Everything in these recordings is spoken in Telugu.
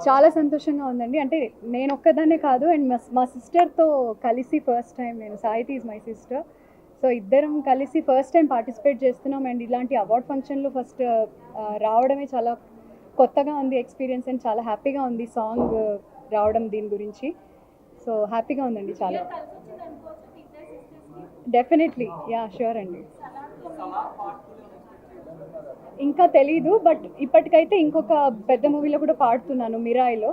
చాలా సంతోషంగా ఉందండి. అంటే నేను ఒక్కదాన్నే కాదు అండ్ మా సిస్టర్‌తో కలిసి ఫస్ట్ టైం నేను సాహితీ ఈజ్ మై సిస్టర్. సో ఇద్దరం కలిసి ఫస్ట్ టైం పార్టిసిపేట్ చేస్తున్నాం అండ్ ఇలాంటి అవార్డ్ ఫంక్షన్‌లో ఫస్ట్ రావడమే చాలా కొత్తగా ఉంది ఎక్స్‌పీరియన్స్ అండ్ చాలా హ్యాపీగా ఉంది సాంగ్ రావడం దీని గురించి. సో హ్యాపీగా ఉందండి చాలా. డెఫినెట్లీ యా ష్యూర్ అండి. ఇంకా తెలీదు బట్ ఇప్పటికైతే ఇంకొక పెద్ద మూవీలో కూడా పాడుతున్నాను మిరాయిలో.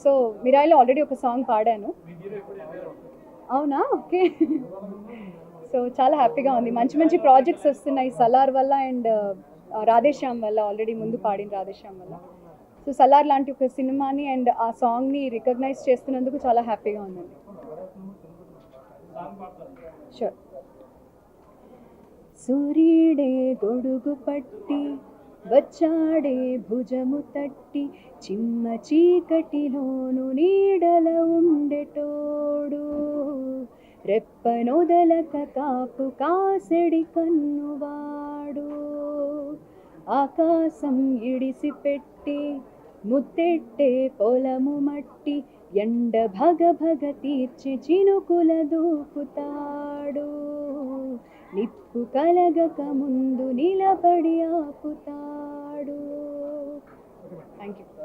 సో మిరాయిలో ఆల్రెడీ ఒక సాంగ్ పాడాను. అవునా ఓకే. సో చాలా హ్యాపీగా ఉంది. మంచి మంచి ప్రాజెక్ట్స్ వస్తున్నాయి సలార్ వల్ల అండ్ రాధేశ్యామ్ వల్ల. ఆల్రెడీ ముందు పాడిన రాధేశ్యామ్ వల్ల. సో సలార్ లాంటి ఒక సినిమాని అండ్ ఆ సాంగ్ని రికగ్నైజ్ చేస్తున్నందుకు చాలా హ్యాపీగా ఉందండి. షూర్. సూర్యుడే గొడుగు పట్టి వచ్చాడే భుజము తట్టి చిమ్మ చీకటిలోను నీడల ఉండెటోడు రెప్పనొదలక కాపు కాసెడి కన్నువాడు ఆకాశం ఇడిసిపెట్టి ముత్తెట్టే పొలము మట్టి ఎండ భగ భగ తీర్చి చినుకుల దూకుతాడు నిప్పు కలగక ముందు నిలబడి ఆపుతాడు. Thank you.